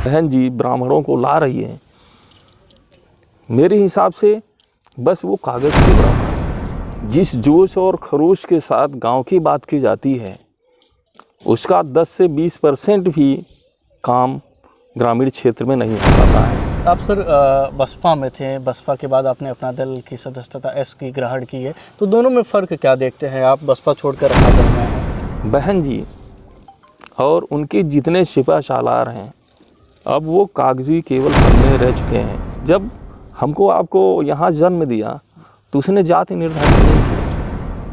बहन जी ब्राह्मणों को ला रही है, मेरे हिसाब से बस वो कागज़ के ब्राह्मण। जिस जोश और खरोश के साथ गांव की बात की जाती है उसका 10 से 20% भी काम ग्रामीण क्षेत्र में नहीं हो पाता है। आप सर बसपा में थे, बसपा के बाद आपने अपना दल की सदस्यता एस की ग्रहण की है, तो दोनों में फ़र्क क्या देखते हैं? आप बसपा छोड़कर अपना दल में हैं। बहन जी और उनके जितने सिपा सालार हैं अब वो कागजी केवल पन्ने रह चुके हैं। जब हमको आपको यहाँ जन्म दिया तो उसने जाति निर्धारित नहीं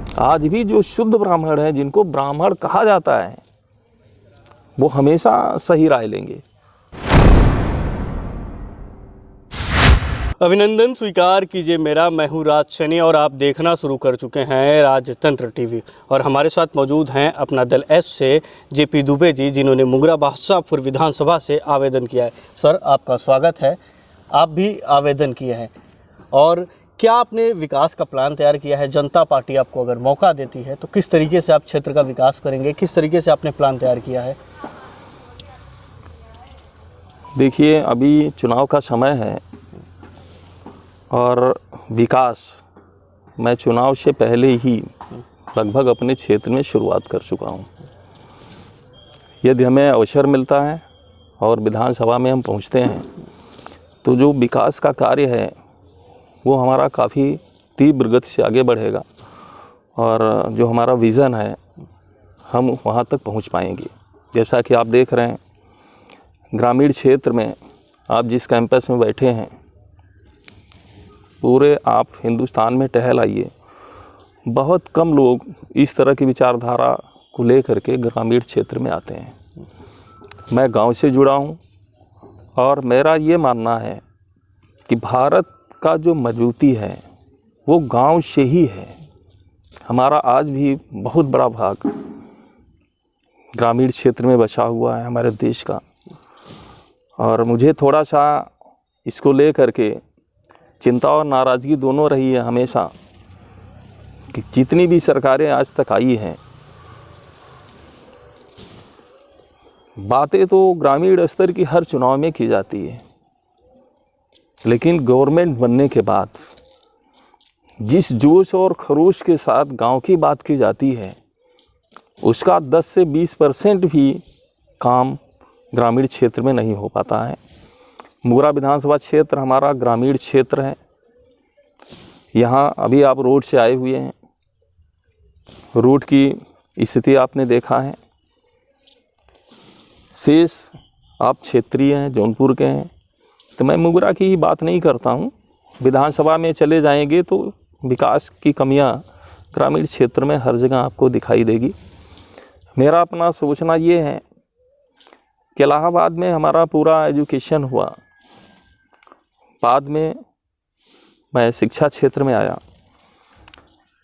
की। आज भी जो शुद्ध ब्राह्मण हैं, जिनको ब्राह्मण कहा जाता है, वो हमेशा सही राय लेंगे। अभिनंदन स्वीकार कीजिए मेरा, मैं हूँ राज सैनी और आप देखना शुरू कर चुके हैं राजतंत्र टीवी। और हमारे साथ मौजूद हैं अपना दल एस से जेपी दुबे जी, जिन्होंने मुगरा बादशाहपुर विधानसभा से आवेदन किया है। सर आपका स्वागत है। आप भी आवेदन किए हैं और क्या आपने विकास का प्लान तैयार किया है? जनता पार्टी आपको अगर मौका देती है तो किस तरीके से आप क्षेत्र का विकास करेंगे, किस तरीके से आपने प्लान तैयार किया है? देखिए, अभी चुनाव का समय है और विकास मैं चुनाव से पहले ही लगभग अपने क्षेत्र में शुरुआत कर चुका हूँ। यदि हमें अवसर मिलता है और विधानसभा में हम पहुँचते हैं तो जो विकास का कार्य है वो हमारा काफ़ी तीव्र गति से आगे बढ़ेगा और जो हमारा विज़न है हम वहाँ तक पहुँच पाएंगे। जैसा कि आप देख रहे हैं, ग्रामीण क्षेत्र में आप जिस कैंपस में बैठे हैं, पूरे आप हिंदुस्तान में टहल आइए, बहुत कम लोग इस तरह की विचारधारा को लेकर के ग्रामीण क्षेत्र में आते हैं। मैं गांव से जुड़ा हूं और मेरा ये मानना है कि भारत का जो मजबूती है वो गांव से ही है। हमारा आज भी बहुत बड़ा भाग ग्रामीण क्षेत्र में बचा हुआ है हमारे देश का। और मुझे थोड़ा सा इसको ले करके चिंता और नाराज़गी दोनों रही है हमेशा कि जितनी भी सरकारें आज तक आई हैं, बातें तो ग्रामीण स्तर की हर चुनाव में की जाती है, लेकिन गवर्नमेंट बनने के बाद जिस जोश और खरोश के साथ गांव की बात की जाती है उसका 10 से 20% भी काम ग्रामीण क्षेत्र में नहीं हो पाता है। मुगरा विधानसभा क्षेत्र हमारा ग्रामीण क्षेत्र है। यहाँ अभी आप रोड से आए हुए हैं, रोड की स्थिति आपने देखा है। शेष आप क्षेत्रीय हैं, जौनपुर के हैं, तो मैं मुगरा की ही बात नहीं करता हूँ। विधानसभा में चले जाएंगे तो विकास की कमियाँ ग्रामीण क्षेत्र में हर जगह आपको दिखाई देगी। मेरा अपना सोचना ये है कि इलाहाबाद में हमारा पूरा एजुकेशन हुआ, बाद में मैं शिक्षा क्षेत्र में आया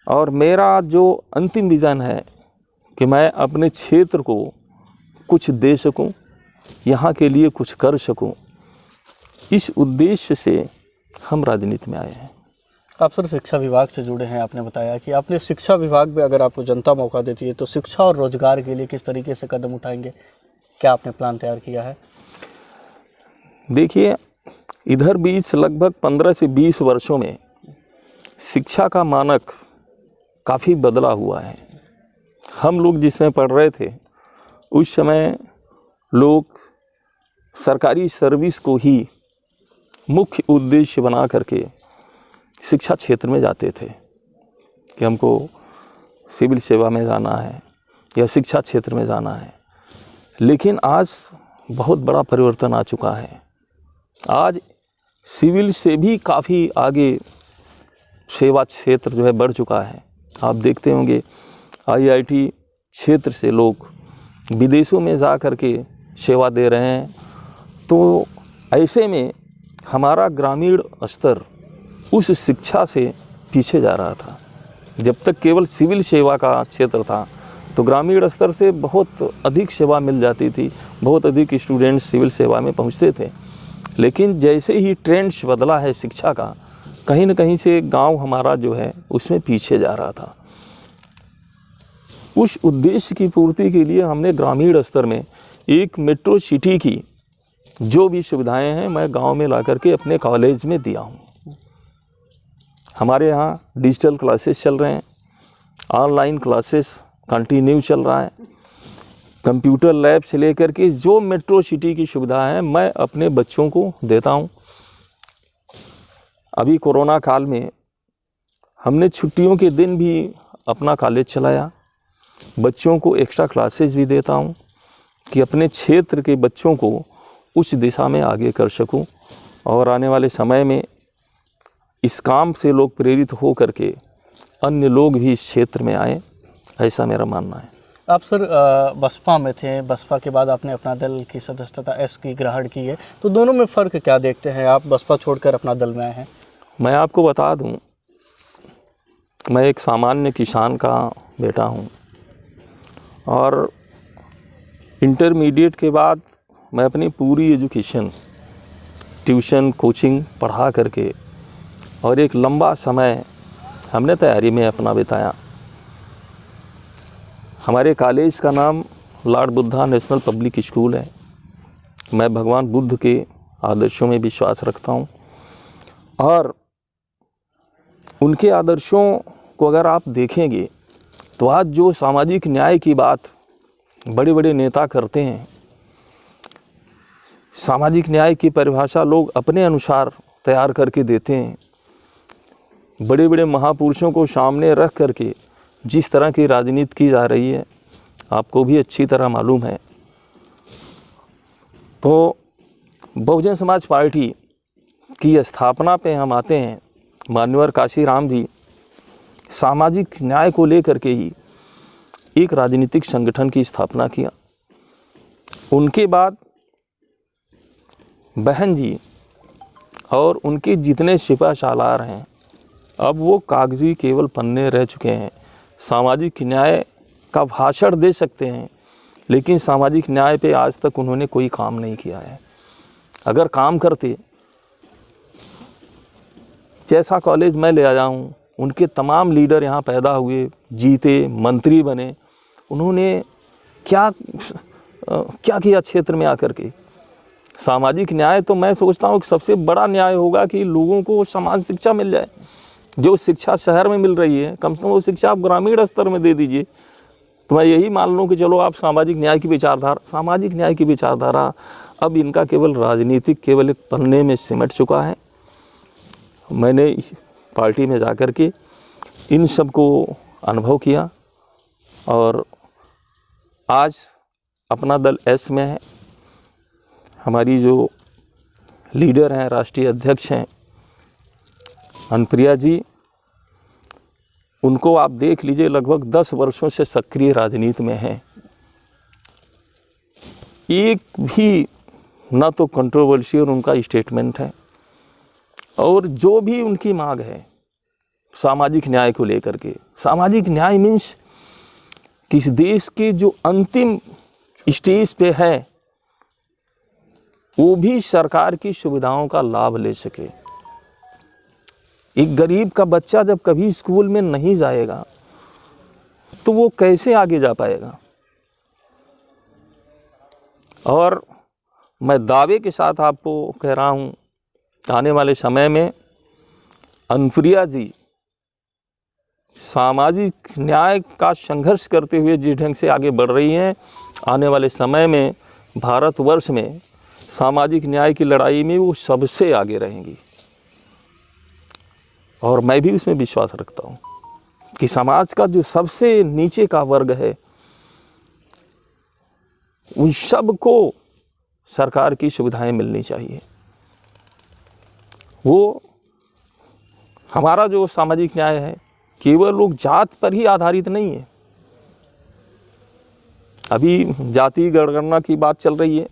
और मेरा जो अंतिम विज़न है कि मैं अपने क्षेत्र को कुछ दे सकूं, यहाँ के लिए कुछ कर सकूं, इस उद्देश्य से हम राजनीति में आए हैं। आप सर शिक्षा विभाग से जुड़े हैं, आपने बताया कि आपने शिक्षा विभाग में अगर आपको जनता मौका देती है तो शिक्षा और रोजगार के लिए किस तरीके से कदम उठाएंगे? क्या आपने प्लान तैयार किया है? देखिए, इधर बीच लगभग 15 से 20 वर्षों में शिक्षा का मानक काफ़ी बदला हुआ है। हम लोग जिसमें पढ़ रहे थे उस समय लोग सरकारी सर्विस को ही मुख्य उद्देश्य बना करके शिक्षा क्षेत्र में जाते थे कि हमको सिविल सेवा में जाना है या शिक्षा क्षेत्र में जाना है। लेकिन आज बहुत बड़ा परिवर्तन आ चुका है। आज सिविल से भी काफ़ी आगे सेवा क्षेत्र जो है बढ़ चुका है। आप देखते होंगे IIT क्षेत्र से लोग विदेशों में जा कर के सेवा दे रहे हैं। तो ऐसे में हमारा ग्रामीण स्तर उस शिक्षा से पीछे जा रहा था। जब तक केवल सिविल सेवा का क्षेत्र था तो ग्रामीण स्तर से बहुत अधिक सेवा मिल जाती थी, बहुत अधिक स्टूडेंट्स सिविल सेवा में पहुंचते थे। लेकिन जैसे ही ट्रेंड्स बदला है शिक्षा का, कहीं न कहीं से गांव हमारा जो है उसमें पीछे जा रहा था। उस उद्देश्य की पूर्ति के लिए हमने ग्रामीण स्तर में एक मेट्रो सिटी की जो भी सुविधाएं हैं मैं गांव में ला करके अपने कॉलेज में दिया हूँ। हमारे यहाँ डिजिटल क्लासेस चल रहे हैं, ऑनलाइन क्लासेस कंटिन्यू चल रहा है, कंप्यूटर लैब से लेकर के जो मेट्रो सिटी की सुविधा है मैं अपने बच्चों को देता हूँ। अभी कोरोना काल में हमने छुट्टियों के दिन भी अपना कॉलेज चलाया, बच्चों को एक्स्ट्रा क्लासेस भी देता हूँ कि अपने क्षेत्र के बच्चों को उस दिशा में आगे कर सकूं और आने वाले समय में इस काम से लोग प्रेरित हो करके अन्य लोग भी इस क्षेत्र में आए, ऐसा मेरा मानना है। आप सर बसपा में थे, बसपा के बाद आपने अपना दल की सदस्यता एस की ग्रहण की है, तो दोनों में फ़र्क क्या देखते हैं? आप बसपा छोड़कर अपना दल में आए हैं। मैं आपको बता दूं, मैं एक सामान्य किसान का बेटा हूं और इंटरमीडिएट के बाद मैं अपनी पूरी एजुकेशन ट्यूशन कोचिंग पढ़ा करके और एक लंबा समय हमने तैयारी में अपना बिताया। हमारे कॉलेज का नाम Lord Buddha national public school है। मैं भगवान बुद्ध के आदर्शों में विश्वास रखता हूँ और उनके आदर्शों को अगर आप देखेंगे तो आज जो सामाजिक न्याय की बात बड़े बड़े नेता करते हैं, सामाजिक न्याय की परिभाषा लोग अपने अनुसार तैयार करके देते हैं, बड़े बड़े महापुरुषों को सामने रख करके जिस तरह की राजनीति की जा रही है आपको भी अच्छी तरह मालूम है। तो बहुजन समाज पार्टी की स्थापना पे हम आते हैं। मान्यवर काशीराम जी सामाजिक न्याय को लेकर के ही एक राजनीतिक संगठन की स्थापना किया। उनके बाद बहन जी और उनके जितने सिपा सालार हैं अब वो कागजी केवल पन्ने रह चुके हैं। सामाजिक न्याय का भाषण दे सकते हैं लेकिन सामाजिक न्याय पे आज तक उन्होंने कोई काम नहीं किया है। अगर काम करते, जैसा कॉलेज मैं ले आया हूँ, उनके तमाम लीडर यहाँ पैदा हुए, जीते, मंत्री बने, उन्होंने क्या किया क्षेत्र में आकर के। सामाजिक न्याय तो मैं सोचता हूँ कि सबसे बड़ा न्याय होगा कि लोगों को समान शिक्षा मिल जाए। जो शिक्षा शहर में मिल रही है कम से कम वो शिक्षा आप ग्रामीण स्तर में दे दीजिए, तो मैं यही मान लूँ कि चलो आप सामाजिक न्याय की विचारधारा अब इनका केवल राजनीतिक केवल एक पन्ने में सिमट चुका है। मैंने इस पार्टी में जाकर के इन सब को अनुभव किया और आज अपना दल एस में है। हमारी जो लीडर हैं, राष्ट्रीय अध्यक्ष हैं अनुप्रिया जी, उनको आप देख लीजिए लगभग 10 वर्षों से सक्रिय राजनीति में हैं। एक भी ना तो कंट्रोवर्सी और उनका स्टेटमेंट है और जो भी उनकी मांग है सामाजिक न्याय को लेकर के। सामाजिक न्याय मीन्स किस देश के जो अंतिम स्टेज पे है वो भी सरकार की सुविधाओं का लाभ ले सके। एक गरीब का बच्चा जब कभी स्कूल में नहीं जाएगा तो वो कैसे आगे जा पाएगा। और मैं दावे के साथ आपको कह रहा हूँ, आने वाले समय में अनुप्रिया जी सामाजिक न्याय का संघर्ष करते हुए जिस ढंग से आगे बढ़ रही हैं, आने वाले समय में भारतवर्ष में सामाजिक न्याय की लड़ाई में वो सबसे आगे रहेंगी। और मैं भी उसमें विश्वास रखता हूँ कि समाज का जो सबसे नीचे का वर्ग है उन सब को सरकार की सुविधाएं मिलनी चाहिए। वो हमारा जो सामाजिक न्याय है केवल लोग जात पर ही आधारित नहीं है। अभी जाति जनगणना की बात चल रही है,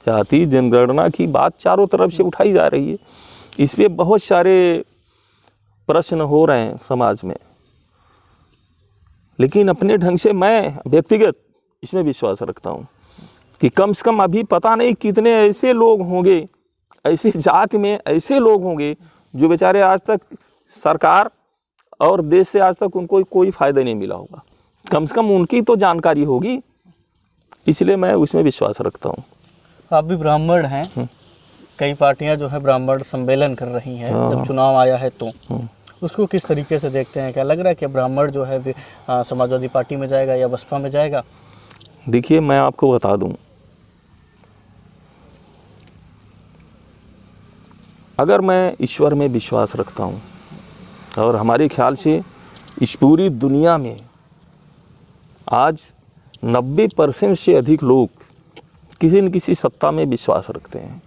जाति जनगणना की बात चारों तरफ से उठाई जा रही है। इस पे बहुत सारे प्रश्न हो रहे हैं समाज में, लेकिन अपने ढंग से मैं व्यक्तिगत इसमें विश्वास रखता हूँ कि कम से कम अभी पता नहीं कितने ऐसे लोग होंगे, ऐसे जात में ऐसे लोग होंगे जो बेचारे आज तक सरकार और देश से आज तक उनको कोई फ़ायदा नहीं मिला होगा। कम से कम उनकी तो जानकारी होगी, इसलिए मैं उसमें विश्वास रखता हूँ। आप भी ब्राह्मण हैं, कई पार्टियां जो है ब्राह्मण सम्मेलन कर रही हैं, जब चुनाव आया है तो उसको किस तरीके से देखते हैं? क्या लग रहा है कि ब्राह्मण जो है समाजवादी पार्टी में जाएगा या बसपा में जाएगा? देखिए, मैं आपको बता दूं, अगर मैं ईश्वर में विश्वास रखता हूं और हमारे ख्याल से इस पूरी दुनिया में आज 90% से अधिक लोग किसी न किसी सत्ता में विश्वास रखते हैं,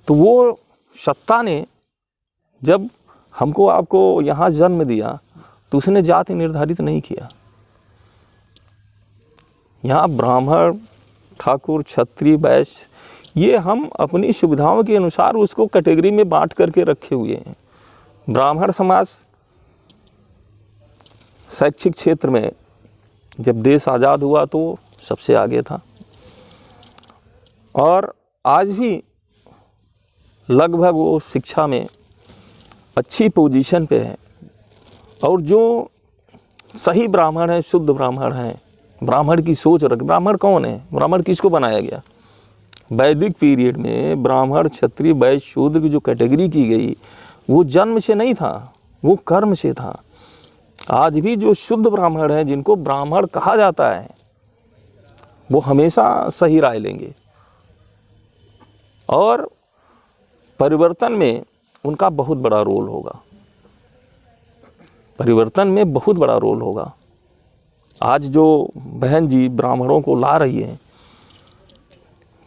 तो वो सत्ता ने जब हमको आपको यहाँ जन्म दिया तो उसने जाति निर्धारित नहीं किया। यहाँ ब्राह्मण, ठाकुर, क्षत्रिय, वैश्य, ये हम अपनी सुविधाओं के अनुसार उसको कैटेगरी में बांट करके रखे हुए हैं। ब्राह्मण समाज शैक्षिक क्षेत्र में जब देश आज़ाद हुआ तो सबसे आगे था और आज भी लगभग वो शिक्षा में अच्छी पोजीशन पे है। और जो सही ब्राह्मण है, शुद्ध ब्राह्मण है, ब्राह्मण की सोच रख, ब्राह्मण कौन है? ब्राह्मण किसको बनाया गया? वैदिक पीरियड में ब्राह्मण, क्षत्रिय, वैश्य, शूद्र की जो कैटेगरी की गई वो जन्म से नहीं था, वो कर्म से था। आज भी जो शुद्ध ब्राह्मण है, जिनको ब्राह्मण कहा जाता है, वो हमेशा सही राय लेंगे और परिवर्तन में उनका बहुत बड़ा रोल होगा। परिवर्तन में बहुत बड़ा रोल होगा। आज जो बहन जी ब्राह्मणों को ला रही है,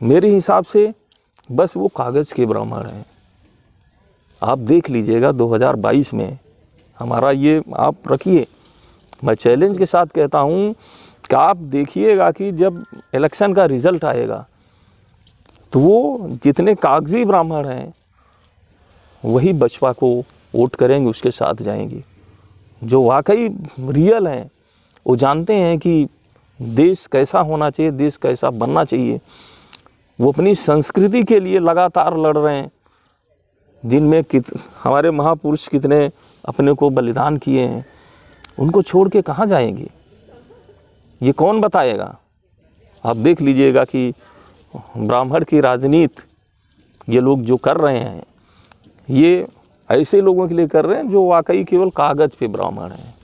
मेरे हिसाब से बस वो कागज़ के ब्राह्मण हैं। आप देख लीजिएगा 2022 में हमारा ये आप रखिए, मैं चैलेंज के साथ कहता हूँ कि आप देखिएगा कि जब इलेक्शन का रिज़ल्ट आएगा तो वो जितने कागजी ब्राह्मण हैं वही बसपा को वोट करेंगे, उसके साथ जाएंगे। जो वाकई रियल हैं, वो जानते हैं कि देश कैसा होना चाहिए, देश कैसा बनना चाहिए। वो अपनी संस्कृति के लिए लगातार लड़ रहे हैं, जिनमें हमारे महापुरुष कितने अपने को बलिदान किए हैं। उनको छोड़ के कहाँ जाएंगे? ये कौन बताएगा? आप देख लीजिएगा कि ब्राह्मण की राजनीति ये लोग जो कर रहे हैं, ये ऐसे लोगों के लिए कर रहे हैं जो वाकई केवल कागज़ पे ब्राह्मण हैं।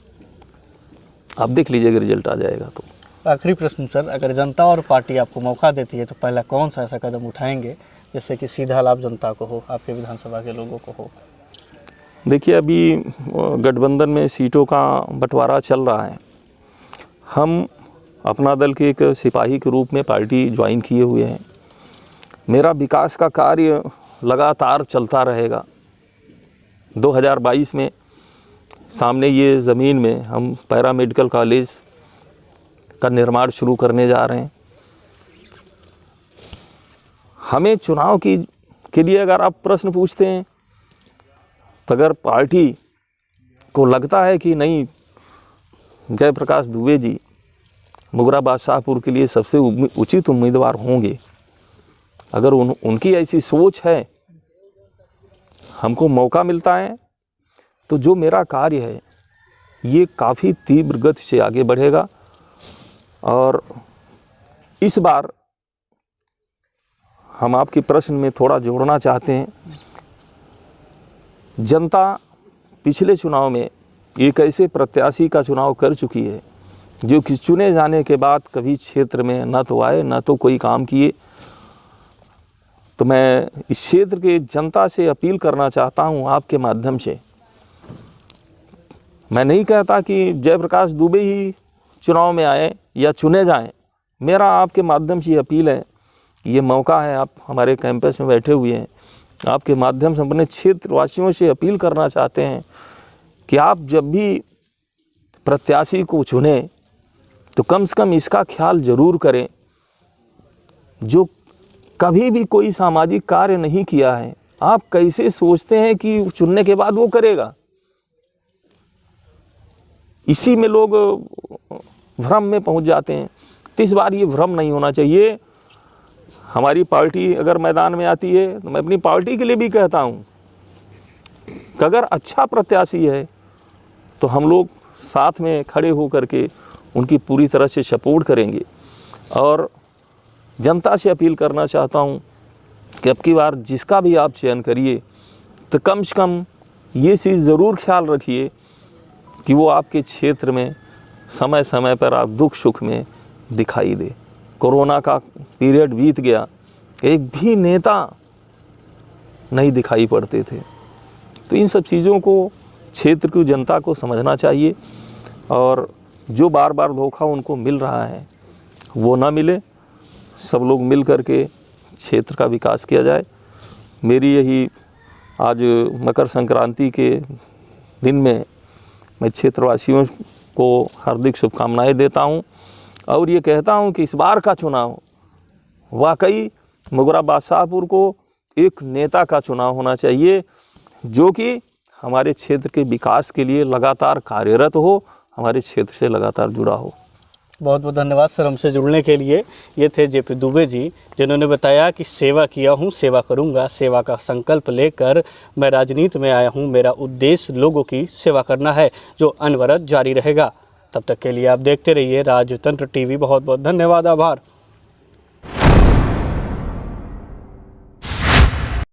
आप देख लीजिएगा, रिजल्ट आ जाएगा तो। आखिरी प्रश्न सर, अगर जनता और पार्टी आपको मौका देती है तो पहला कौन सा ऐसा कदम उठाएंगे जिससे कि सीधा लाभ जनता को हो, आपके विधानसभा के लोगों को हो? देखिए, अभी गठबंधन में सीटों का बंटवारा चल रहा है। हम अपना दल के एक सिपाही के रूप में पार्टी ज्वाइन किए हुए हैं। मेरा विकास का कार्य लगातार चलता रहेगा। 2022 में सामने ये ज़मीन में हम पैरामेडिकल कॉलेज का निर्माण शुरू करने जा रहे हैं। हमें चुनाव के लिए अगर आप प्रश्न पूछते हैं तो अगर पार्टी को लगता है कि नहीं, जयप्रकाश दुबे जी मुगरा बादशाहपुर के लिए सबसे उचित उम्मीदवार होंगे, अगर उनकी ऐसी सोच है, हमको मौका मिलता है, तो जो मेरा कार्य है ये काफ़ी तीव्र गति से आगे बढ़ेगा। और इस बार हम आपके प्रश्न में थोड़ा जोड़ना चाहते हैं। जनता पिछले चुनाव में एक ऐसे प्रत्याशी का चुनाव कर चुकी है जो कि चुने जाने के बाद कभी क्षेत्र में न तो आए न तो कोई काम किए। तो मैं इस क्षेत्र के जनता से अपील करना चाहता हूं आपके माध्यम से। मैं नहीं कहता कि जयप्रकाश दुबे ही चुनाव में आए या चुने जाएं। मेरा आपके माध्यम से अपील है, ये मौका है, आप हमारे कैंपस में बैठे हुए हैं, आपके माध्यम से अपने क्षेत्रवासियों से अपील करना चाहते हैं कि आप जब भी प्रत्याशी को चुनें तो कम से कम इसका ख्याल ज़रूर करें जो कभी भी कोई सामाजिक कार्य नहीं किया है। आप कैसे सोचते हैं कि चुनने के बाद वो करेगा? इसी में लोग भ्रम में पहुंच जाते हैं। तो इस बार ये भ्रम नहीं होना चाहिए। हमारी पार्टी अगर मैदान में आती है तो मैं अपनी पार्टी के लिए भी कहता हूँ कि अगर अच्छा प्रत्याशी है तो हम लोग साथ में खड़े हो करके उनकी पूरी तरह से सपोर्ट करेंगे। और जनता से अपील करना चाहता हूँ कि अब की बार जिसका भी आप चयन करिए तो कम से कम ये चीज़ ज़रूर ख्याल रखिए कि वो आपके क्षेत्र में समय समय पर आप दुख सुख में दिखाई दे। कोरोना का पीरियड बीत गया, एक भी नेता नहीं दिखाई पड़ते थे। तो इन सब चीज़ों को क्षेत्र की जनता को समझना चाहिए और जो बार बार धोखा उनको मिल रहा है वो ना मिले। सब लोग मिल कर के क्षेत्र का विकास किया जाए। मेरी यही आज मकर संक्रांति के दिन में मैं क्षेत्रवासियों को हार्दिक शुभकामनाएं देता हूं और ये कहता हूं कि इस बार का चुनाव वाकई मुगरा बादशाहपुर को एक नेता का चुनाव होना चाहिए जो कि हमारे क्षेत्र के विकास के लिए लगातार कार्यरत हो, हमारे क्षेत्र से लगातार जुड़ा हो। बहुत बहुत धन्यवाद सर हमसे जुड़ने के लिए। ये थे जेपी दुबे जी, जिन्होंने बताया कि सेवा किया हूँ, सेवा करूँगा, सेवा का संकल्प लेकर मैं राजनीति में आया हूँ। मेरा उद्देश्य लोगों की सेवा करना है, जो अनवरत जारी रहेगा। तब तक के लिए आप देखते रहिए राजतंत्र टीवी। बहुत बहुत धन्यवाद, आभार।